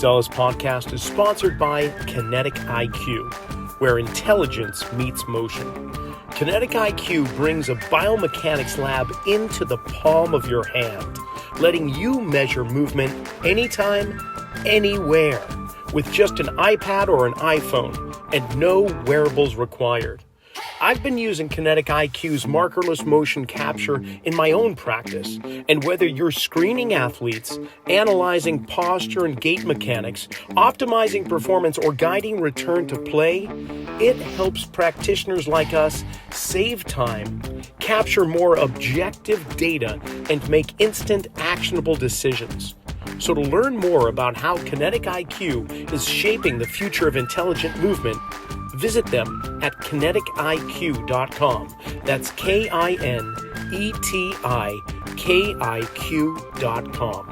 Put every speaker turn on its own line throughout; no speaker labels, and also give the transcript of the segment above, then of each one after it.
Zelos Podcast is sponsored by Kinetic IQ, where intelligence meets motion. Kinetic IQ brings a biomechanics lab into the palm of your hand, letting you measure movement anytime, anywhere, with just an iPad or an iPhone, and no wearables required. I've been using Kinetic IQ's markerless motion capture in my own practice, and whether you're screening athletes, analyzing posture and gait mechanics, optimizing performance, or guiding return to play, it helps practitioners like us save time, capture more objective data, and make instant actionable decisions. So to learn more about how Kinetic IQ is shaping the future of intelligent movement, visit them at kineticiq.com. That's KINETIKIQ.com.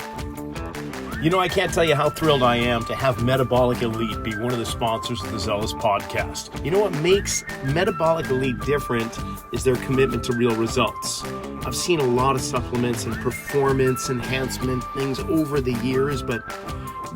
You know, I can't tell you how thrilled I am to have Metabolic Elite be one of the sponsors of the Zelos Podcast. You know what makes Metabolic Elite different is their commitment to real results. I've seen a lot of supplements and performance enhancement things over the years, but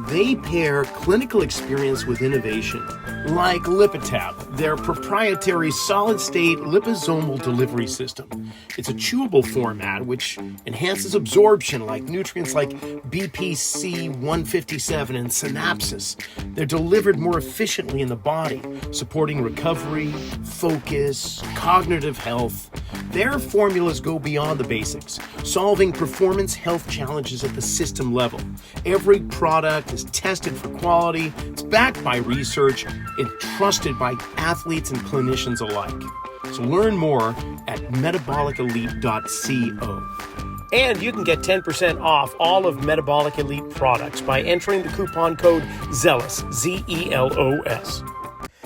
they pair clinical experience with innovation, like Lipitab, their proprietary solid-state liposomal delivery system. It's a chewable format which enhances absorption, like nutrients like BPC 157 and synapses. They're delivered more efficiently in the body, supporting recovery, focus, cognitive health. Their formulas go beyond the basics, solving performance health challenges at the system level. Every product is tested for quality, it's backed by research, and trusted by athletes and clinicians alike. So learn more at metabolicelite.co. And you can get 10% off all of Metabolic Elite products by entering the coupon code ZELOS, Z-E-L-O-S.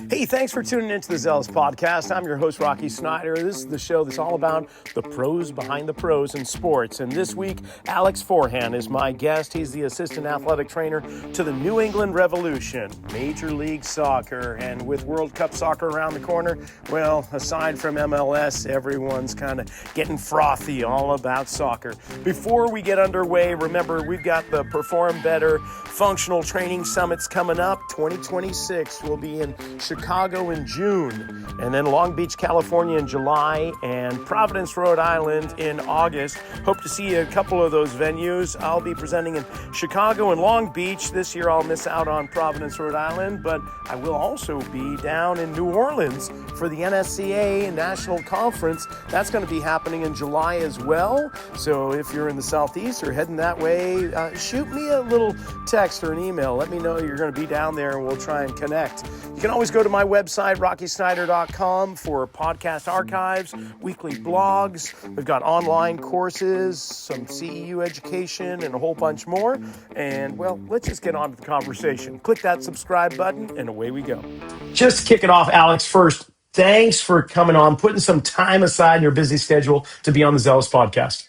Hey, thanks for tuning into the Zelos Podcast. I'm your host, Rocky Snyder. This is the show that's all about the pros behind the pros in sports. And this week, Alex Forehan is my guest. He's the assistant athletic trainer to the New England Revolution, Major League Soccer. And with World Cup soccer around the corner, well, aside from MLS, everyone's kind of getting frothy all about soccer. Before we get underway, remember, we've got the Perform Better Functional Training Summits coming up. 2026 will be in Chicago in June, and then Long Beach, California in July, and Providence, Rhode Island in August. Hope to see a couple of those venues. I'll be presenting in Chicago and Long Beach. This year I'll miss out on Providence, Rhode Island, but I will also be down in New Orleans for the NSCA National Conference. That's going to be happening in July as well. So if you're in the Southeast or heading that way, shoot me a little text or an email. Let me know you're going to be down there, and we'll try and connect. You can always go to my website, rockysnyder.com, for podcast archives, weekly blogs. We've got online courses, some CEU education, and a whole bunch more. And, well, let's just get on to the conversation. Click that subscribe button, and away we go. Just to kick it off, Alex, first, thanks for coming on, putting some time aside in your busy schedule to be on the Zelos Podcast.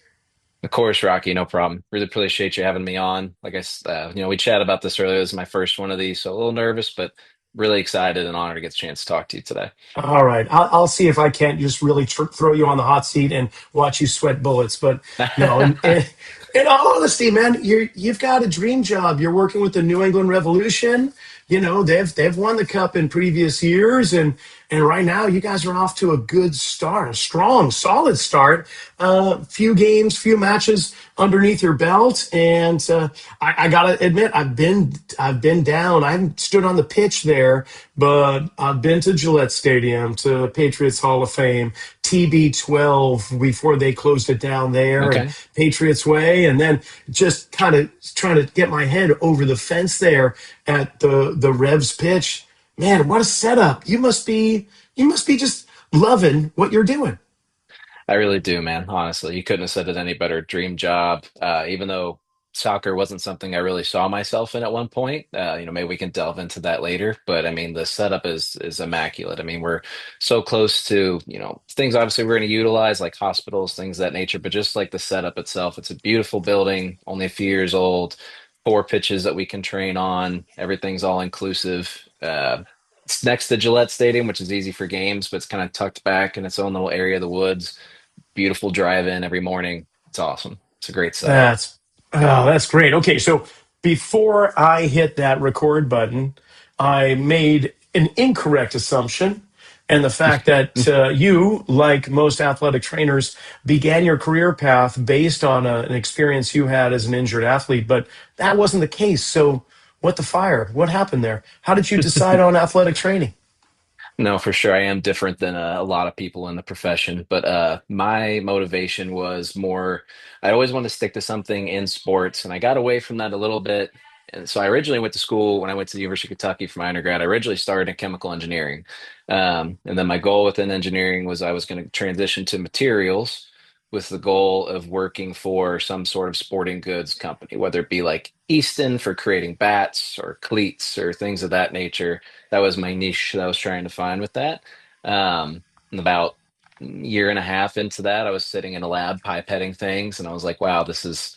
Of course, Rocky, no problem. Really appreciate you having me on. Like we chatted about this earlier. This is my first one of these, so a little nervous, but really excited and honored to get the chance to talk to you today.
All right. I'll see if I can't just really throw you on the hot seat and watch you sweat bullets. But no, in all honesty, man, you've got a dream job. You're working with the New England Revolution. You know, they've won the cup in previous years, and right now you guys are off to a good start, a strong, solid start. Few games, few matches underneath your belt, and I gotta admit, I've been down. I haven't stood on the pitch there, but I've been to Gillette Stadium, to Patriots Hall of Fame, TB12 before they closed it down there,
Okay.
and Patriots Way, and then just kind of trying to get my head over the fence there at the Revs pitch. Man, what a setup. You must be just loving what you're doing.
I really do, man. Honestly, you couldn't have said it any better. Dream job. Even though soccer wasn't something I really saw myself in at one point. Maybe we can delve into that later. But I mean, the setup is immaculate. I mean, we're so close to things. Obviously, we're going to utilize like hospitals, things of that nature. But just like the setup itself, it's a beautiful building, only a few years old. 4 pitches that we can train on. Everything's all inclusive. It's next to Gillette Stadium, which is easy for games, but it's kind of tucked back in its own little area of the woods. Beautiful drive in every morning. It's awesome. It's a great setup.
That's great. Okay, so before I hit that record button, I made an incorrect assumption. And the fact that you, like most athletic trainers, began your career path based on an experience you had as an injured athlete, but that wasn't the case. So, what the fire? What happened there? How did you decide on athletic training?
No, for sure. I am different than a lot of people in the profession, but my motivation was more, I always wanted to stick to something in sports, and I got away from that a little bit. And so I originally went to school when I went to the University of Kentucky for my undergrad. I originally started in chemical engineering. And then my goal within engineering was I was going to transition to materials with the goal of working for some sort of sporting goods company, whether it be like Easton for creating bats or cleats or things of that nature. That was my niche that I was trying to find with that. And about a year and a half into that, I was sitting in a lab pipetting things, and I was like, wow, this is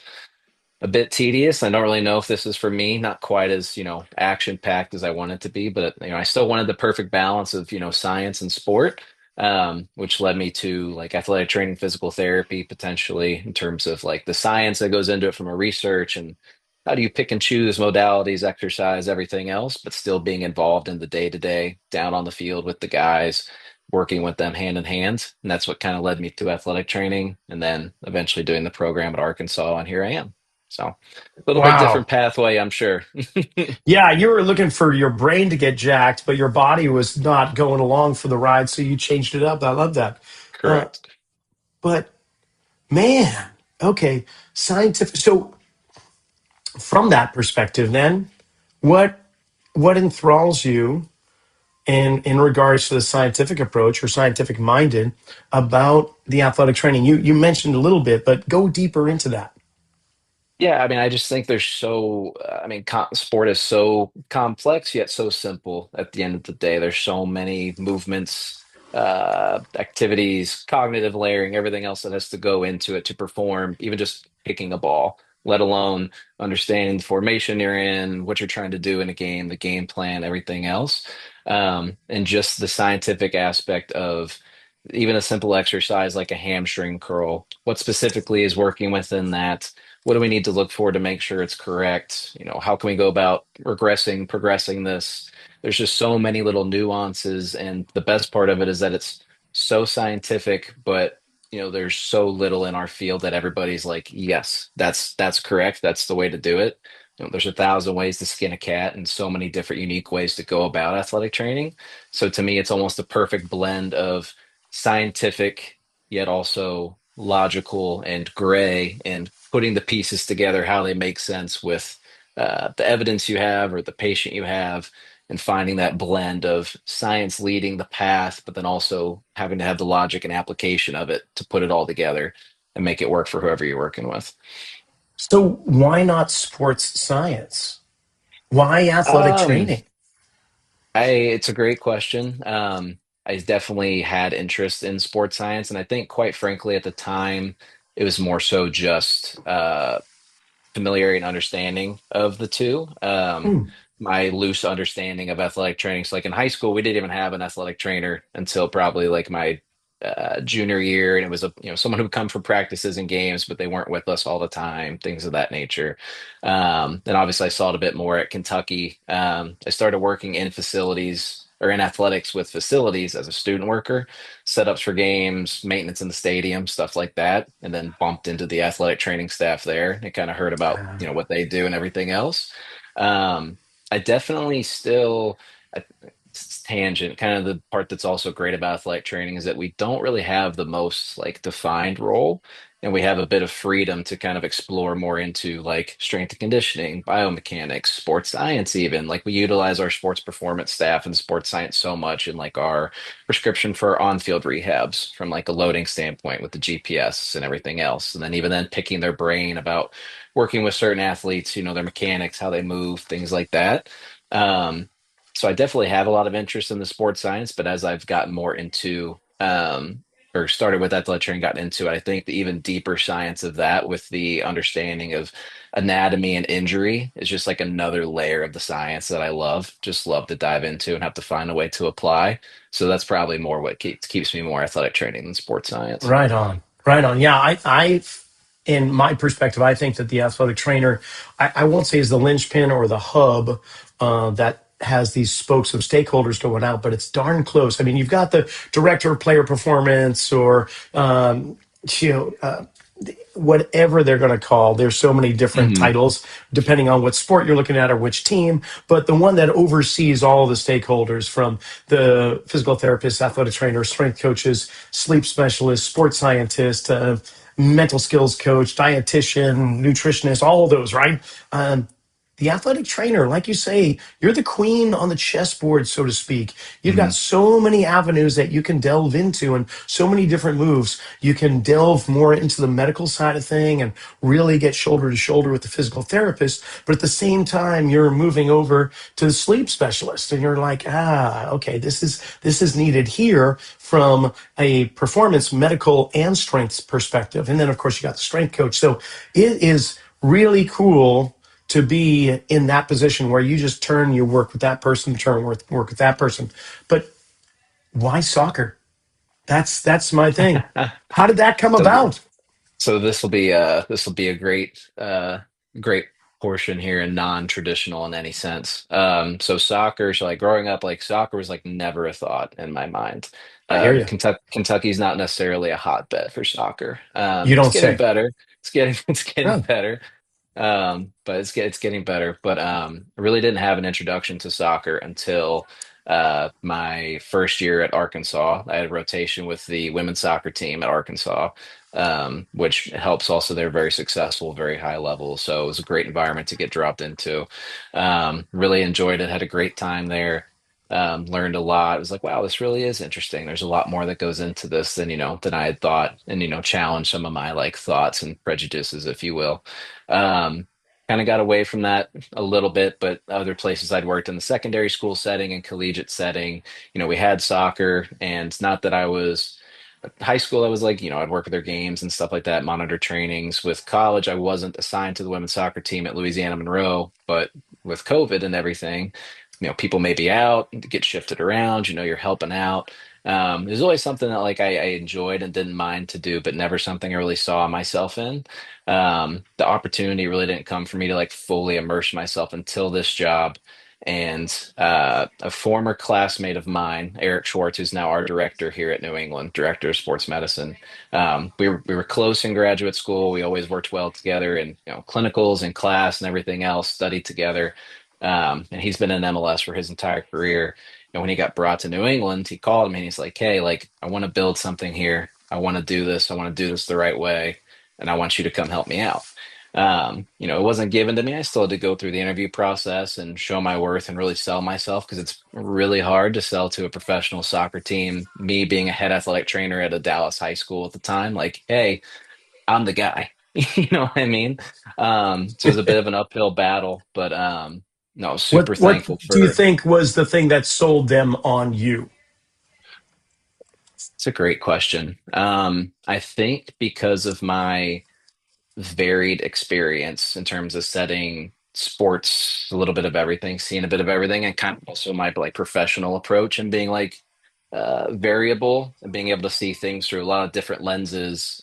a bit tedious. I don't really know if this is for me. Not quite as, action packed as I want it to be, but I still wanted the perfect balance of, science and sport, which led me to like athletic training, physical therapy, potentially in terms of like the science that goes into it from a research and how do you pick and choose modalities, exercise, everything else, but still being involved in the day to day, down on the field with the guys, working with them hand in hand. And that's what kind of led me to athletic training and then eventually doing the program at Arkansas. And here I am. So a little bit different
Wow.
pathway, I'm sure.
Yeah, you were looking for your brain to get jacked, but your body was not going along for the ride, so you changed it up. I love that. Uh,
Correct.
but man, okay, scientific. So from that perspective, then what what enthralls you in regards to the scientific approach or scientific minded about the athletic training? You mentioned a little bit, but go deeper into that.
Yeah, I mean, I just think there's sport is so complex yet so simple at the end of the day. There's so many movements, activities, cognitive layering, everything else that has to go into it to perform, even just kicking a ball, let alone understanding the formation you're in, what you're trying to do in a game, the game plan, everything else. And just the scientific aspect of even a simple exercise like a hamstring curl, what specifically is working within that? What do we need to look for to make sure it's correct? How can we go about regressing, progressing this? There's just so many little nuances, and the best part of it is that it's so scientific, but there's so little in our field that everybody's like, yes, that's correct. That's the way to do it. There's 1,000 ways to skin a cat and so many different unique ways to go about athletic training. So to me, it's almost a perfect blend of scientific yet also logical and gray and putting the pieces together how they make sense with the evidence you have or the patient you have and finding that blend of science leading the path but then also having to have the logic and application of it to put it all together and make it work for whoever you're working with.
So why not sports science? Why athletic
um
training?
it's a great question. I definitely had interest in sports science, and I think quite frankly at the time it was more so just familiarity and understanding of the two.
Hmm.
My loose understanding of athletic training. So, like in high school, we didn't even have an athletic trainer until probably like my junior year, and it was someone who would come for practices and games, but they weren't with us all the time, things of that nature. Then obviously, I saw it a bit more at Kentucky. I started working in facilities or in athletics with facilities as a student worker, setups for games, maintenance in the stadium, stuff like that, and then bumped into the athletic training staff there and kind of heard about what they do and everything else. Um, I definitely still tangent. Kind of the part that's also great about athletic training is that we don't really have the most like defined role, and we have a bit of freedom to kind of explore more into like strength and conditioning, biomechanics, sports science, even. Like we utilize our sports performance staff and sports science so much in like our prescription for on-field rehabs from like a loading standpoint with the GPS and everything else. And then even then picking their brain about working with certain athletes, their mechanics, how they move, things like that. Um, so I definitely have a lot of interest in the sports science, but as I've gotten more into or started with athletic training, gotten into it, I think the even deeper science of that with the understanding of anatomy and injury is just like another layer of the science that I love, just love to dive into and have to find a way to apply. So that's probably more what keeps me more athletic training than sports science.
Right on. Right on. Yeah, I in my perspective, I think that the athletic trainer, I won't say is the linchpin or the hub that has these spokes of stakeholders going out, but it's darn close. I mean, you've got the director of player performance or you know, whatever they're going to call. There's so many different
Hmm.
titles depending on what sport you're looking at or which team. But the one that oversees all the stakeholders, from the physical therapists, athletic trainers, strength coaches, sleep specialists, sports scientists, mental skills coach, dietitian, nutritionist, all of those, right? The athletic trainer, like you say, you're the queen on the chessboard, so to speak. You've got
Hmm.
so many avenues that you can delve into and so many different moves. You can delve more into the medical side of thing and really get shoulder to shoulder with the physical therapist. But at the same time, you're moving over to the sleep specialist and you're like, okay, this is needed here from a performance, medical, and strength perspective. And then, of course, you got the strength coach. So it is really cool to be in that position where you just turn, you work with that person, turn work with that person. But why soccer? That's my thing. How did that come
So
about?
So this will be a great portion here in non-traditional in any sense. So soccer, so like growing up, like soccer was like never a thought in my mind.
I hear you.
Kentucky's not necessarily a hotbed for soccer.
You
It's
don't
getting
say.
better. It's getting
Oh,
better. But it's getting better. But I really didn't have an introduction to soccer until my first year at Arkansas. I had a rotation with the women's soccer team at Arkansas, which helps also. They're very successful, very high level. So it was a great environment to get dropped into. Really enjoyed it. Had a great time there. Learned a lot. It was like, wow, this really is interesting. There's a lot more that goes into this than, than I had thought, and, challenge some of my like thoughts and prejudices, if you will. Um, Kind of got away from that a little bit, but other places I'd worked in the secondary school setting and collegiate setting, we had soccer, and not that I was high school, I was like, I'd work with their games and stuff like that, monitor trainings. With college, I wasn't assigned to the women's soccer team at Louisiana Monroe, but with COVID and everything, people may be out, get shifted around, you're helping out. There's always something that like I enjoyed and didn't mind to do, but never something I really saw myself in. The opportunity really didn't come for me to like fully immerse myself until this job. And a former classmate of mine, Eric Schwartz, who's now our director here at New England, director of sports medicine. We were close in graduate school. We always worked well together in clinicals and class and everything else. Studied together, and he's been in MLS for his entire career. And when he got brought to New England, he called me and he's like, "Hey, like I want to build something here. I want to do this. I want to do this the right way, and I want you to come help me out." It wasn't given to me. I still had to go through the interview process and show my worth and really sell myself, because it's really hard to sell to a professional soccer team. Me being a head athletic trainer at a Dallas high school at the time, like, hey, I'm the guy. You know what I mean? So it was a bit of an uphill battle, but no, I was super
what
thankful
do you
for.
think was the thing that sold them on you?
It's a great question. I think because of my varied experience in terms of setting sports, a little bit of everything, seeing a bit of everything, and kind of also my like professional approach and being like variable and being able to see things through a lot of different lenses.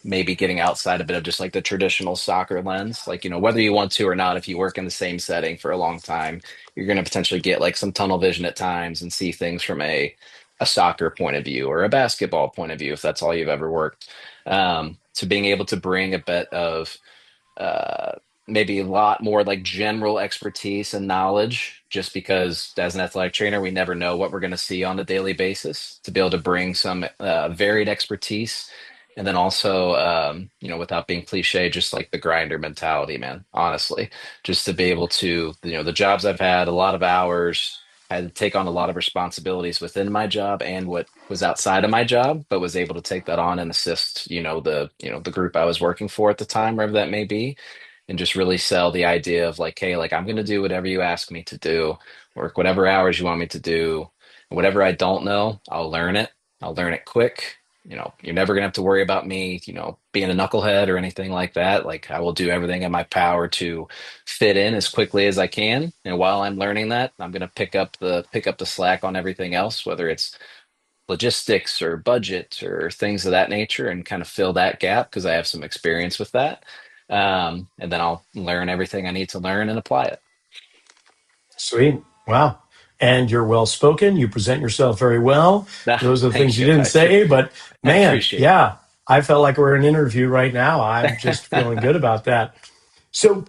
Maybe getting outside a bit of just like the traditional soccer lens, like whether you want to or not. If you work in the same setting for a long time, you're going to potentially get like some tunnel vision at times and see things from a soccer point of view or a basketball point of view, if that's all you've ever worked. So being able to bring a bit of uh, maybe a lot more like general expertise and knowledge, just because as an athletic trainer, we never know what we're going to see on a daily basis. To be able to bring some varied expertise. And then also, without being cliche, just like the grinder mentality, man, honestly, just to be able to, the jobs I've had, a lot of hours, had to take on a lot of responsibilities within my job and what was outside of my job, but was able to take that on and assist, the group I was working for at the time, wherever that may be, and just really sell the idea of like, hey, like I'm going to do whatever you ask me to do, work whatever hours you want me to do, and whatever I don't know, I'll learn it. I'll learn it quick. You're never going to have to worry about me, being a knucklehead or anything like that. Like I will do everything in my power to fit in as quickly as I can. And while I'm learning that, I'm going to pick up the slack on everything else, whether it's logistics or budget or things of that nature and kind of fill that gap because I have some experience with that. And then I'll learn everything I need to learn and apply it.
Sweet. Wow. And you're well spoken. You present yourself very well.
Ah,
Those are the things
thank
you
you.
didn't say, but
I
man,
appreciate
yeah, I felt like we're in an interview right now. I'm just feeling
it.
good about that. So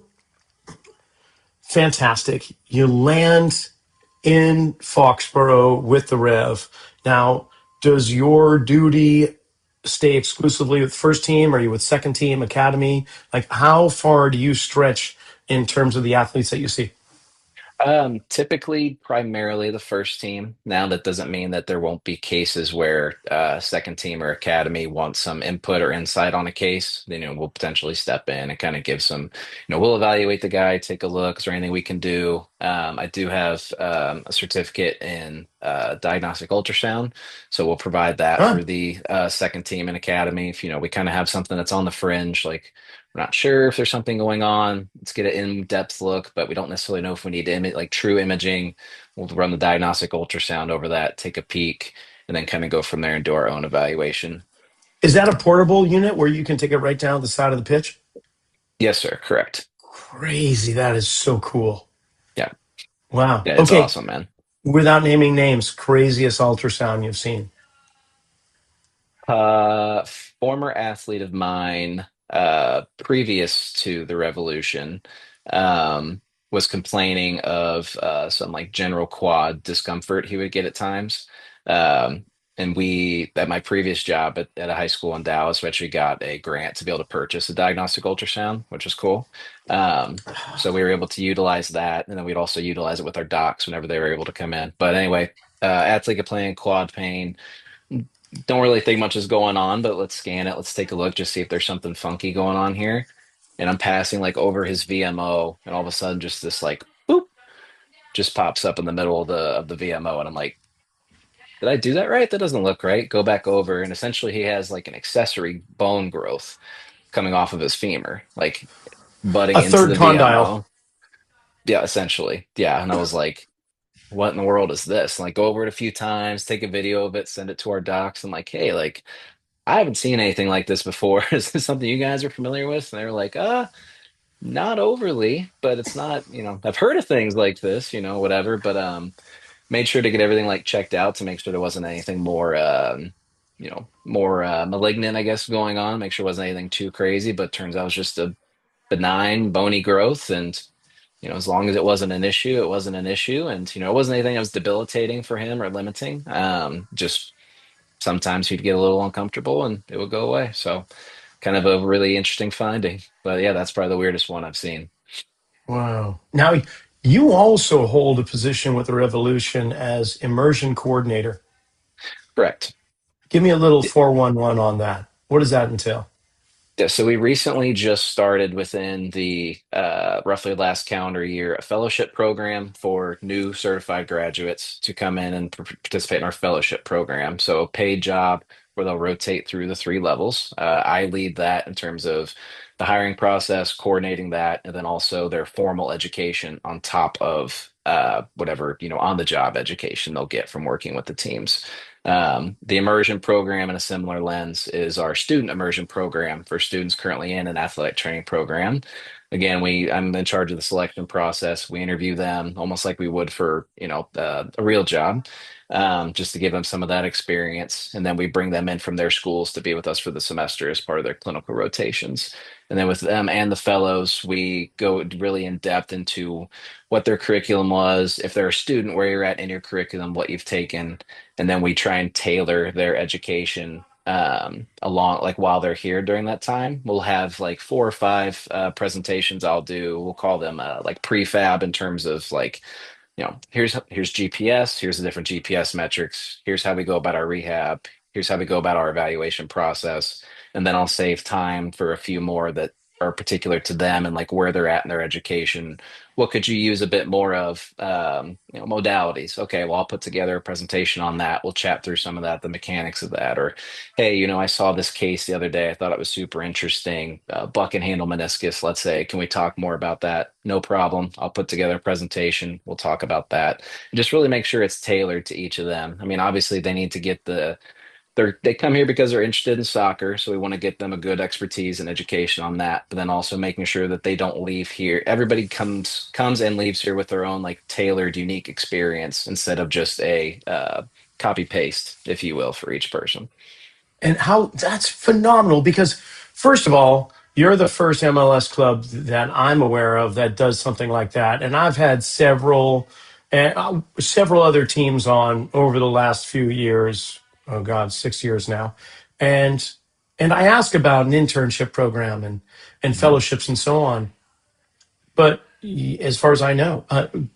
fantastic. You land in Foxborough with the Rev. Now, does your duty stay exclusively with first team? Are you with second team, academy? Like, how far do you stretch in terms of the athletes that you see?
Typically, primarily the first team. Now, that doesn't mean that there won't be cases where second team or academy wants some input or insight on a case. We'll potentially step in and kind of give some, we'll evaluate the guy, take a look. Is there anything we can do? I do have a certificate in diagnostic ultrasound, so we'll provide that
Huh?
for the second team and academy. If, we kind of have something that's on the fringe, like we're not sure if there's something going on. Let's get an in-depth look, but we don't necessarily know if we need to like true imaging. We'll run the diagnostic ultrasound over that, take a peek, and then kind of go from there and do our own evaluation.
Is that a portable unit where you can take it right down the side of the pitch?
Yes, sir. Correct.
Crazy. That is so cool.
Yeah.
Wow.
Yeah, it's
Okay.
awesome, man.
Without naming names, craziest ultrasound you've seen.
Uh, Former athlete of mine, previous to the revolution, um, was complaining of some like general quad discomfort he would get at times. Um, and we, at my previous job at a high school in Dallas, we actually got a grant to be able to purchase a diagnostic ultrasound, which was cool. So we were able to utilize that, and then we'd also utilize it with our docs whenever they were able to come in. But anyway, athlete complaining quad pain, don't really think much is going on, but let's scan it. Let's take a look, just see if there's something funky going on here. And I'm passing like over his VMO, and all of a sudden, just this like boop just pops up in the middle of the VMO, and I'm like, did I do that right? That doesn't look right. Go back over, and essentially he has like an accessory bone growth coming off of his femur, like butting
A
into
third
the
condyle.
VMO. Yeah, essentially. Yeah, and I was like, what in the world is this? And, like, go over it a few times, take a video of it, send it to our docs, and like, hey, like I haven't seen anything like this before. Is this something you guys are familiar with? And they were like, not overly, but it's not, I've heard of things like this, whatever. But made sure to get everything like checked out to make sure there wasn't anything more more malignant, I guess, going on. Make sure it wasn't anything too crazy, but turns out it was just a benign bony growth. And as long as it wasn't an issue, it wasn't an issue. And it wasn't anything that was debilitating for him or limiting. Just sometimes he'd get a little uncomfortable and it would go away. So kind of a really interesting finding. But yeah, that's probably the weirdest one I've seen.
Wow. Now, you also hold a position with the Revolution as immersion coordinator.
Correct.
Give me a little 411 on that. What does that entail?
Yeah, so we recently just started within the roughly last calendar year a fellowship program for new certified graduates to come in and participate in our fellowship program. So a paid job where they'll rotate through the three levels. I lead that in terms of the hiring process, coordinating that, and then also their formal education on top of whatever, on the job education they'll get from working with the teams. The immersion program in a similar lens is our student immersion program for students currently in an athletic training program. Again, I'm in charge of the selection process. We interview them almost like we would for, a real job, just to give them some of that experience. And then we bring them in from their schools to be with us for the semester as part of their clinical rotations. And then with them and the fellows, we go really in depth into what their curriculum was, if they're a student, where you're at in your curriculum, what you've taken, and then we try and tailor their education along like while they're here during that time. We'll have like four or five presentations I'll do. We'll call them like prefab in terms of like, here's GPS, here's the different GPS metrics, here's how we go about our rehab, here's how we go about our evaluation process. And then I'll save time for a few more that are particular to them and like where they're at in their education. What could you use a bit more of? Modalities. Okay, well, I'll put together a presentation on that. We'll chat through some of that, the mechanics of that. Or, hey, I saw this case the other day. I thought it was super interesting. Buck and handle meniscus, let's say. Can we talk more about that? No problem. I'll put together a presentation. We'll talk about that. And just really make sure it's tailored to each of them. I mean, obviously, they need to get they come here because they're interested in soccer, so we want to get them a good expertise and education on that. But then also making sure that they don't leave here. Everybody comes and leaves here with their own like tailored, unique experience instead of just a copy paste, if you will, for each person.
And how that's phenomenal because, first of all, you're the first MLS club that I'm aware of that does something like that. And I've had several other teams on over the last few years. Oh God, 6 years now. And and I ask about an internship program and
Mhm.
fellowships and so on. But as far as I know,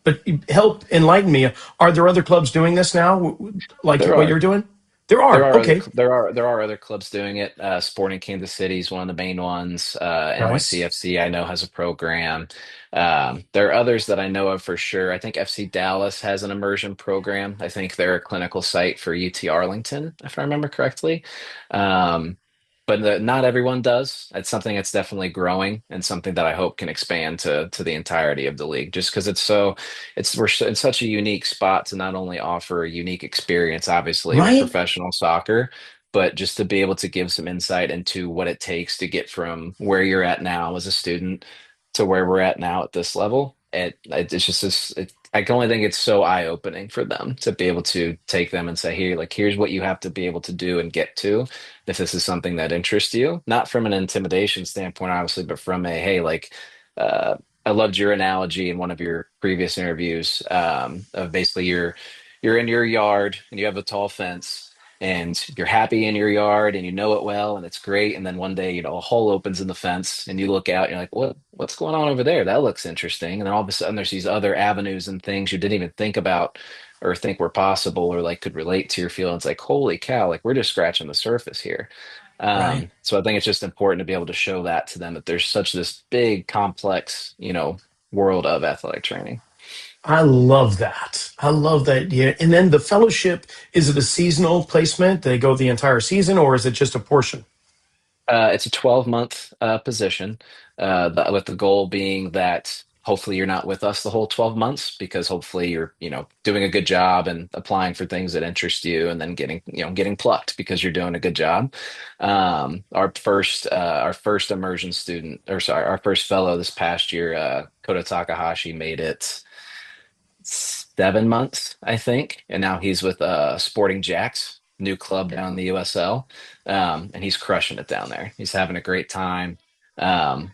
but help enlighten me. Are there other clubs doing this now, like
There
what
are.
you're doing? There are. Okay,
There are other clubs doing it. Sporting Kansas City is one of the main ones.
nice.
NYCFC I know has a program. There are others that I know of for sure. I think FC Dallas has an immersion program. I think they're a clinical site for UT Arlington, if I remember correctly. Um, not everyone does. It's something that's definitely growing and something that I hope can expand to the entirety of the league. Just because we're in such a unique spot to not only offer a unique experience, obviously, with
Right?
professional soccer, but just to be able to give some insight into what it takes to get from where you're at now as a student to where we're at now at this level. It's just this. I can only think it's so eye-opening for them to be able to take them and say, here, like, here's what you have to be able to do and get to if this is something that interests you, not from an intimidation standpoint, obviously, but from a, hey, like, uh, I loved your analogy in one of your previous interviews of basically you're in your yard and you have a tall fence and you're happy in your yard and you know it well and it's great. And then one day, a hole opens in the fence and you look out and you're like, what's going on over there? That looks interesting. And then all of a sudden there's these other avenues and things you didn't even think about or think were possible or like could relate to your feelings. Like, holy cow, like we're just scratching the surface here.
Right.
So I think it's just important to be able to show that to them that there's such this big, complex, world of athletic training.
I love that. I love that. Yeah. And then the fellowship, is it a seasonal placement? They go the entire season or is it just a portion?
It's a 12-month position, with the goal being that hopefully you're not with us the whole 12 months because hopefully you're, doing a good job and applying for things that interest you and then getting plucked because you're doing a good job. Our first immersion student, or sorry, our first fellow this past year, Kota Takahashi made it 7 months, I think, and now he's with Sporting Jacks, new club down in the USL, and he's crushing it down there. He's having a great time. Um,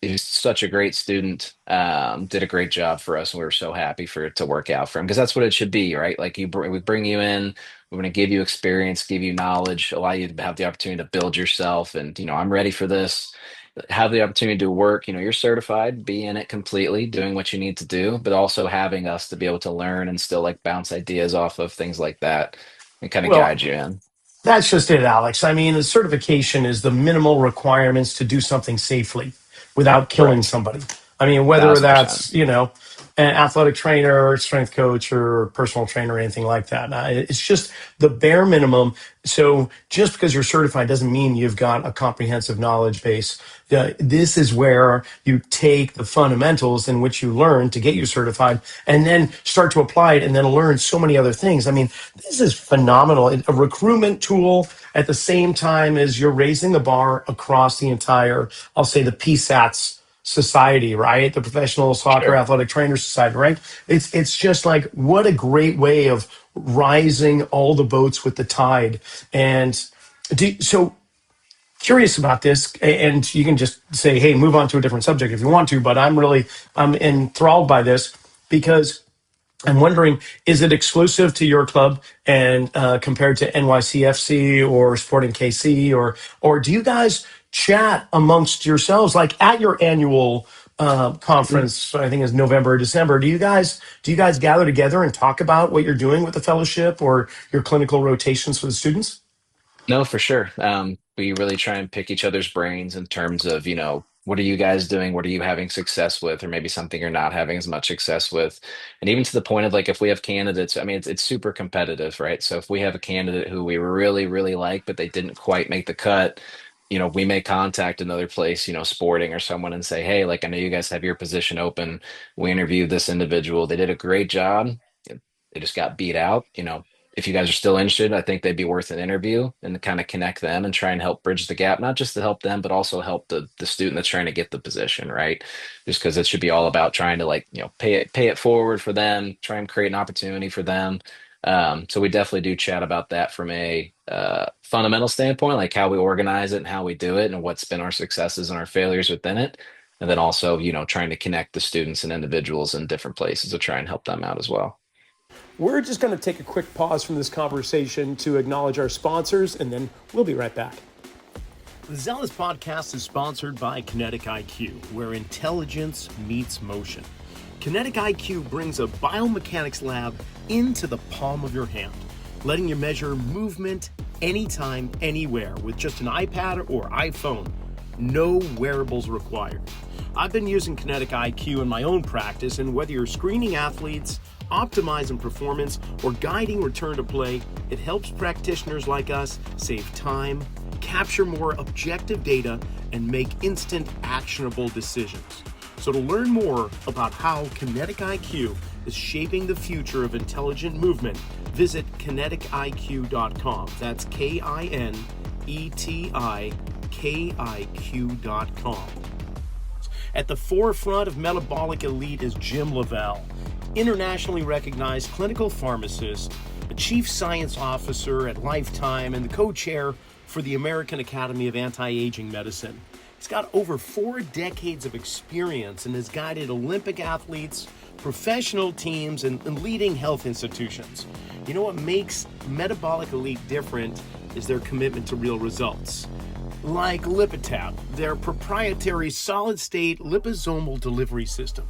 he's such a great student. Did a great job for us, and we were so happy for it to work out for him because that's what it should be, right? Like we bring you in, we're going to give you experience, give you knowledge, allow you to have the opportunity to build yourself. And I'm ready for this. Have the opportunity to work. You're certified, be in it completely, doing what you need to do, but also having us to be able to learn and still like bounce ideas off of things like that and kind of
Well,
guide you in.
that's just it, Alex. I mean, the certification is the minimal requirements to do something safely without killing
Correct.
somebody. I mean, whether
1,000%.
that's, an athletic trainer, strength coach, or personal trainer, or anything like that. It's just the bare minimum. So just because you're certified doesn't mean you've got a comprehensive knowledge base. This is where you take the fundamentals in which you learn to get you certified and then start to apply it and then learn so many other things. I mean, this is phenomenal. A recruitment tool at the same time as you're raising the bar across the entire, I'll say the PSATs society, right? The Professional Soccer
Sure.
Athletic Trainers Society, right? It's just like what a great way of rising all the boats with the tide. And so curious about this, and you can just say, "Hey, move on to a different subject if you want to." But I'm enthralled by this because I'm wondering, is it exclusive to your club and compared to NYCFC or Sporting KC, or do you guys chat amongst yourselves like at your annual conference? I think it's November or December. Do you guys gather together and talk about what you're doing with the fellowship or your clinical rotations for the students?
No, for sure. We really try and pick each other's brains in terms of, what are you guys doing? What are you having success with? Or maybe something you're not having as much success with. And even to the point of like if we have candidates, I mean, it's super competitive, right? So if we have a candidate who we really, really like, but they didn't quite make the cut, we may contact another place, Sporting or someone and say, hey, like I know you guys have your position open. We interviewed this individual. They did a great job. They just got beat out. If you guys are still interested, I think they'd be worth an interview and to kind of connect them and try and help bridge the gap, not just to help them, but also help the student that's trying to get the position, right? Just because it should be all about trying to like, pay it forward for them, try and create an opportunity for them. So we definitely do chat about that from a fundamental standpoint, like how we organize it and how we do it and what's been our successes and our failures within it. And then also, trying to connect the students and individuals in different places to try and help them out as well.
We're just going to take a quick pause from this conversation to acknowledge our sponsors, and then we'll be right back. The Zelos Podcast is sponsored by Kinetic IQ, where intelligence meets motion. Kinetic IQ brings a biomechanics lab into the palm of your hand, letting you measure movement anytime, anywhere with just an iPad or iPhone. No wearables required. I've been using Kinetic IQ in my own practice, and whether you're screening athletes, optimizing performance, or guiding return to play, it helps practitioners like us save time, capture more objective data, and make instant actionable decisions. So to learn more about how Kinetic IQ is shaping the future of intelligent movement, visit kinetikiq.com. That's KINETIKIQ.com. At the forefront of metabolic elite is Jim Lavelle, internationally recognized clinical pharmacist, a chief science officer at Lifetime, and the co-chair for the American Academy of Anti-Aging Medicine. He's got over 4 decades of experience and has guided Olympic athletes, professional teams, and leading health institutions. You know what makes Metabolic Elite different is their commitment to real results. Like Lipitab, their proprietary solid-state liposomal delivery system.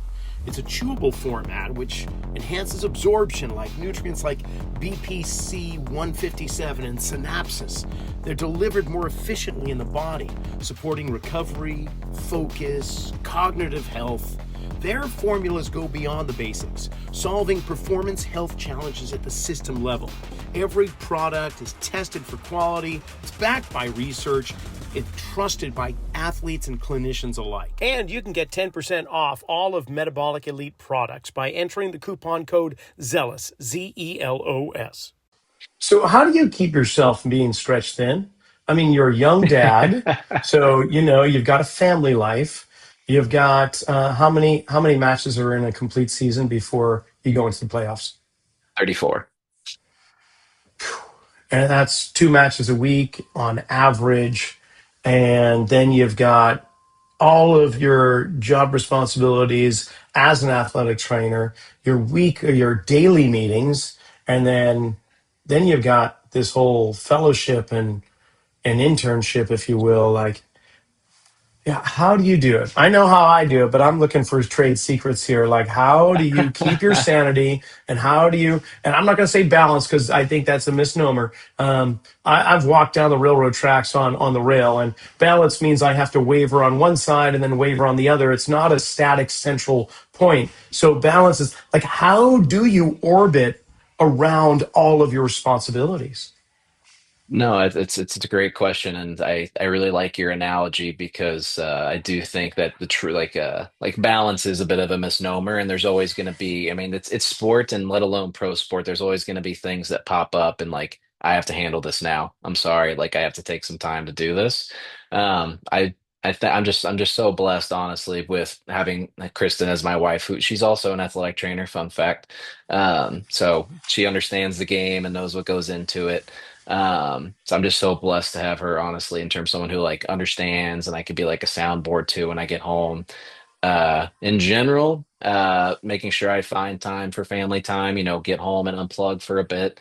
It's a chewable format which enhances absorption like nutrients like BPC 157 and synapses. They're delivered more efficiently in the body, supporting recovery, focus, cognitive health. Their formulas go beyond the basics, solving performance health challenges at the system level. Every product is tested for quality, it's backed by research, it's trusted by athletes and clinicians alike. And you can get 10% off all of Metabolic Elite products by entering the coupon code ZELOS, ZELOS. So how do you keep yourself from being stretched thin? I mean, you're a young dad, so you've got a family life. You've got how many matches are in a complete season before you go into the playoffs?
34.
And that's 2 matches a week on average. And then you've got all of your job responsibilities as an athletic trainer, your daily meetings, and then you've got this whole fellowship and an internship, if you will. Like, yeah, how do you do it? I know how I do it, but I'm looking for trade secrets here. Like, how do you keep your sanity, and how do you? And I'm not going to say balance because I think that's a misnomer. I've walked down the railroad tracks on the rail, and balance means I have to waver on one side and then waver on the other. It's not a static central point. So balance is like, how do you orbit around all of your responsibilities?
No, it's a great question, and I really like your analogy because I do think that the true like balance is a bit of a misnomer, and there's always going to be. I mean, it's sport, and let alone pro sport. There's always going to be things that pop up, and like I have to handle this now. I'm sorry, like I have to take some time to do this. I'm just so blessed, honestly, with having Kristen as my wife, who she's also an athletic trainer. Fun fact. So she understands the game and knows what goes into it. So I'm just so blessed to have her, honestly, in terms of someone who like understands and I could be like a soundboard too when I get home. In general, making sure I find time for family time, get home and unplug for a bit,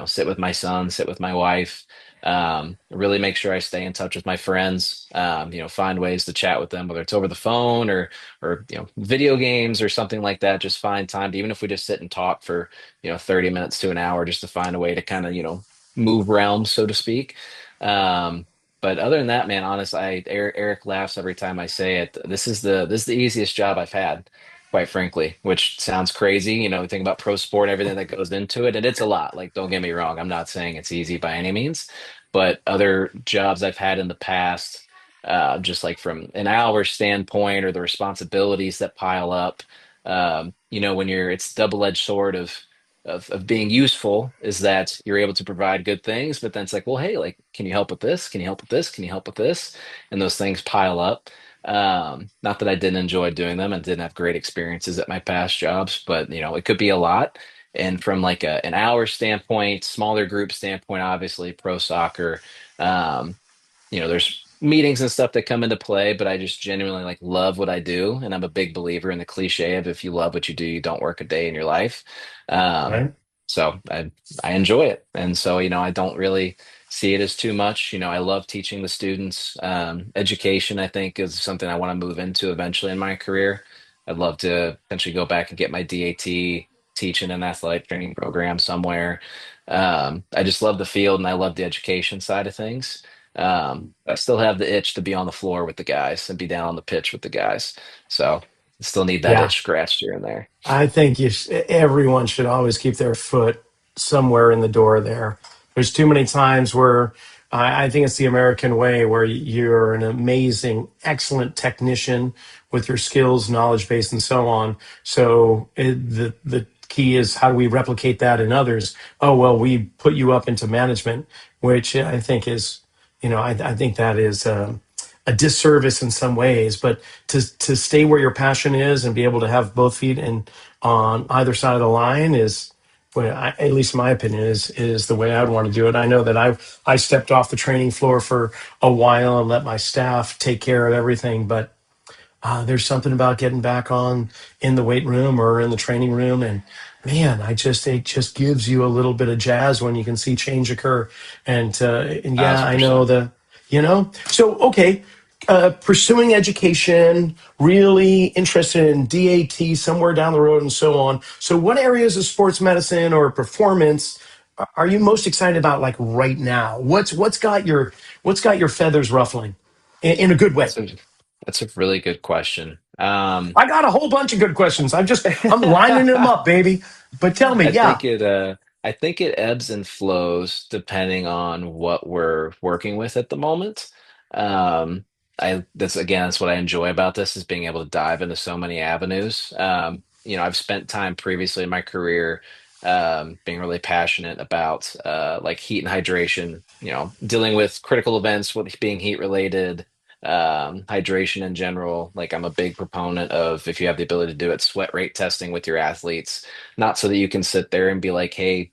sit with my son, sit with my wife, really make sure I stay in touch with my friends, find ways to chat with them, whether it's over the phone or, video games or something like that. Just find time to, even if we just sit and talk for, 30 minutes to an hour, just to find a way to kind of, move realms, so to speak. Um, But other than that, man, honest, Eric laughs every time I say it. This is the easiest job I've had, quite frankly, which sounds crazy. Think about pro sport, everything that goes into it, and it's a lot. Like, don't get me wrong, I'm not saying it's easy by any means, but other jobs I've had in the past, just like from an hour standpoint or the responsibilities that pile up, when it's double-edged sword of being useful is that you're able to provide good things, but then it's like, well, hey, like, can you help with this? Can you help with this? Can you help with this? And those things pile up. Not that I didn't enjoy doing them and didn't have great experiences at my past jobs, but it could be a lot. And from like an hour standpoint, smaller group standpoint, obviously pro soccer, um, there's meetings and stuff that come into play, but I just genuinely like love what I do. And I'm a big believer in the cliche of if you love what you do, you don't work a day in your life. Um,
Right?
so I enjoy it. And so, I don't really see it as too much. I love teaching the students. Education, I think, is something I want to move into eventually in my career. I'd love to potentially go back and get my DAT, teach in an athletic training program somewhere. I just love the field and I love the education side of things. I still have the itch to be on the floor with the guys and be down on the pitch with the guys. So I still need that
Yeah.
itch scratched here and there.
I think everyone should always keep their foot somewhere in the door there. There's too many times where I think it's the American way where you're an amazing, excellent technician with your skills, knowledge base, and so on. So the key is how do we replicate that in others? Oh, well, we put you up into management, which I think is, I think that is a disservice in some ways, but to stay where your passion is and be able to have both feet in on either side of the line is, well, at least in my opinion, is the way I'd want to do it. I know that I stepped off the training floor for a while and let my staff take care of everything, but there's something about getting back on in the weight room or in the training room, and man, it just gives you a little bit of jazz when you can see change occur. And yeah, I know
1,000%.
So okay, pursuing education, really interested in DAT somewhere down the road, and so on. So, what areas of sports medicine or performance are you most excited about, like right now? What's got your feathers ruffling in a good way?
That's a that's a really good question.
I got a whole bunch of good questions. I'm lining them up, baby. But tell me,
I
yeah.
think it I think it ebbs and flows depending on what we're working with at the moment. Um, that's what I enjoy about this is being able to dive into so many avenues. I've spent time previously in my career being really passionate about like heat and hydration, dealing with critical events with being heat related, hydration in general. Like I'm a big proponent of if you have the ability to do it, sweat rate testing with your athletes, not so that you can sit there and be like, hey,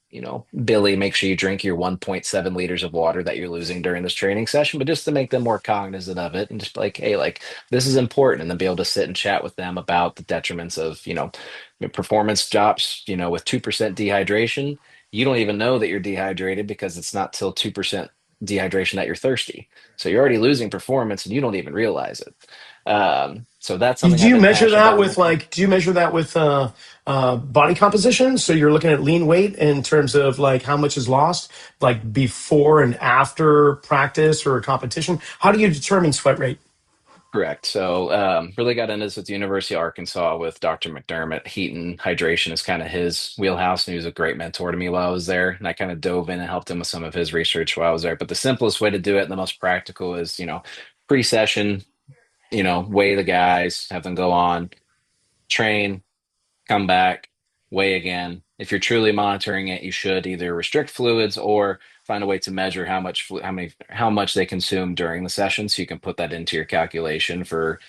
Billy, make sure you drink your 1.7 liters of water that you're losing during this training session, but just to make them more cognizant of it and just be like, hey, like this is important. And then be able to sit and chat with them about the detriments of, performance drops, with 2% dehydration. You don't even know that you're dehydrated because it's not till 2% dehydration that you're thirsty. So you're already losing performance and you don't even realize it. So that's
Do
something I've
you
been
measure
passionate
that
about in my
with
career.
like? Do you measure that with body composition? So you're looking at lean weight in terms of like how much is lost, like before and after practice or a competition. How do you determine sweat rate?
Correct. So, really got into this at the University of Arkansas with Dr. McDermott. Heat and hydration is kind of his wheelhouse, and he was a great mentor to me while I was there. And I kind of dove in and helped him with some of his research while I was there. But the simplest way to do it and the most practical is, pre-session, weigh the guys, have them go on, train, come back, weigh again. If you're truly monitoring it, you should either restrict fluids or find a way to measure how much they consume during the session, so you can put that into your calculation for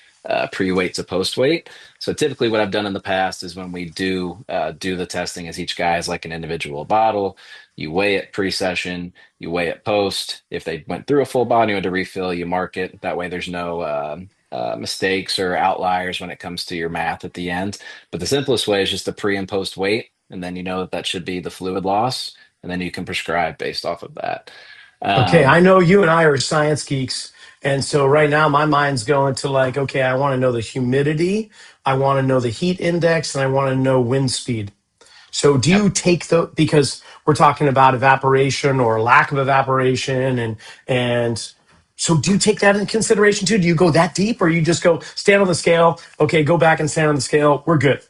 pre-weight to post-weight. So typically, what I've done in the past is when we do the testing, is each guy has like an individual bottle. You weigh it pre-session, you weigh it post. If they went through a full body and to refill, you mark it. That way, there's no mistakes or outliers when it comes to your math at the end. But the simplest way is just to pre and post weight, and then you know that should be the fluid loss, and then you can prescribe based off of that.
Okay, I
Um,
know you and I are science geeks, and so right now my mind's going to like, okay, I want to know the humidity, I want to know the heat index, and I want to know wind speed. So do
yep.
you take because we're talking about evaporation or lack of evaporation and So do you take that into consideration too? Do you go that deep, or you just go stand on the scale? Okay, go back and stand on the scale. We're good.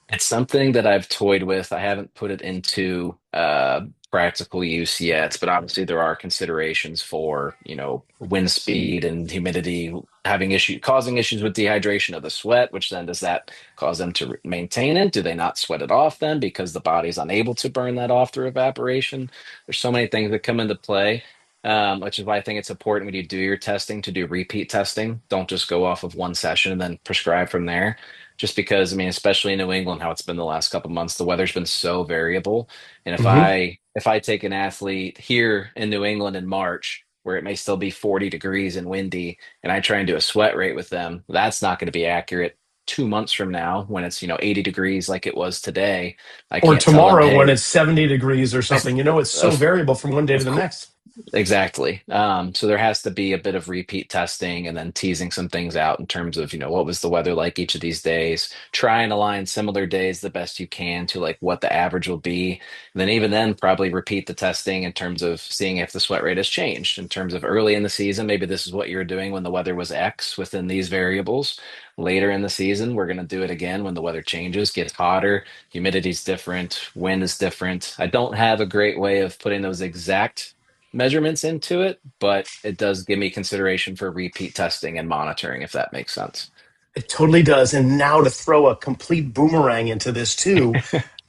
It's something that I've toyed with. I haven't put it into practical use yet, but obviously there are considerations for, wind speed and humidity causing issues with dehydration of the sweat, which then does that cause them to maintain it? Do they not sweat it off then because the body's unable to burn that off through evaporation? There's so many things that come into play. Which is why I think it's important when you do your testing to do repeat testing. Don't just go off of one session and then prescribe from there, just because I mean, especially in New England, how it's been the last couple months, the weather's been so variable. And if
Hmm.
I take an athlete here in New England in March, where it may still be 40 degrees and windy, and I try and do a sweat rate with them, that's not going to be accurate 2 months from now when it's 80 degrees like it was today. I
Or
can't tell them,
tomorrow when
hey,
it's 70 degrees or something. You know, it's so
of
variable from one day to
of
the
course.
next.
Exactly. So there has to be a bit of repeat testing and then teasing some things out in terms of, what was the weather like each of these days? Try and align similar days the best you can to like what the average will be. And then even then, probably repeat the testing in terms of seeing if the sweat rate has changed in terms of early in the season. Maybe this is what you're doing when the weather was X within these variables. Later in the season, we're going to do it again when the weather changes, gets hotter, humidity's different, wind is different. I don't have a great way of putting those exact measurements into it, but it does give me consideration for repeat testing and monitoring, if that makes sense.
It totally does. And now to throw a complete boomerang into this too,